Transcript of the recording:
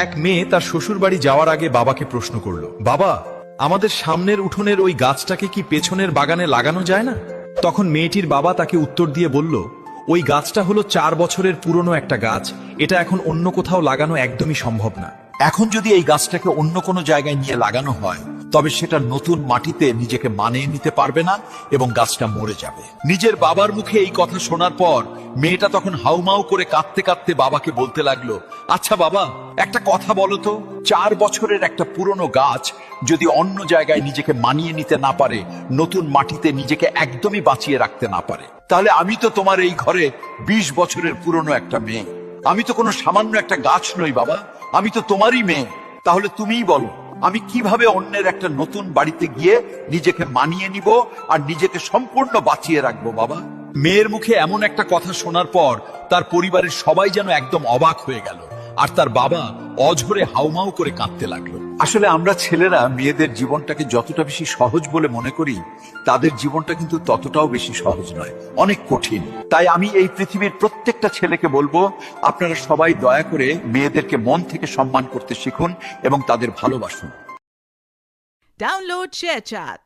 এক মেয়ে তার শ্বশুর বাড়ি যাওয়ার আগে বাবাকে প্রশ্ন করলো, বাবা, আমাদের সামনের উঠোনের ওই গাছটাকে কি পেছনের বাগানে লাগানো যায় না? তখন মেয়েটির বাবা তাকে উত্তর দিয়ে বলল, ওই গাছটা হলো 4 বছরের পুরনো একটা গাছ, এটা এখন অন্য কোথাও লাগানো একদমই সম্ভব না। এখন যদি এই গাছটাকে অন্য কোনো জায়গায় নিয়ে লাগানো হয়, তবে সেটা নতুন মাটিতে নিজেকে মানিয়ে নিতে পারবে না এবং গাছটা মরে যাবে। নিজের বাবার মুখে এই কথা শোনার পর মেয়েটা তখন হাউমাউ করে কাঁদতে কাঁদতে বাবাকে বলতে লাগলো, আচ্ছা বাবা, একটা কথা বলো তো, 4 বছরের একটা পুরনো গাছ যদি অন্য জায়গায় নিজেকে মানিয়ে নিতে না পারে, নতুন মাটিতে নিজেকে একদমই বাঁচিয়ে রাখতে না পারে, তাহলে আমি তো তোমার এই ঘরে 20 বছরের পুরনো একটা মেয়ে। আমি তো কোনো সামান্য একটা গাছ নই বাবা, আমি তো তোমারই মেয়ে। তাহলে তুমিই বলো, আমি কিভাবে অন্যের একটা নতুন বাড়িতে গিয়ে নিজেকে মানিয়ে নিব আর নিজেকে সম্পূর্ণ বাঁচিয়ে রাখবো বাবা? মেয়ের মুখে এমন একটা কথা শোনার পর তার পরিবারের সবাই যেন একদম অবাক হয়ে গেল, আর তার বাবা অঝরে হাউমাউ করে কাঁদতে লাগলো। আসলে আমরা ছেলেরা মেয়েদের জীবনটাকে যতটা বেশি সহজ বলে মনে করি, তাদের জীবনটা কিন্তু ততটাও বেশি সহজ নয়, অনেক কঠিন। তাই আমি এই পৃথিবীর প্রত্যেকটা ছেলেকে বলবো, আপনারা সবাই দয়া করে মেয়েদেরকে মন থেকে সম্মান করতে শিখুন এবং তাদের ভালোবাসুন। Download ShareChat.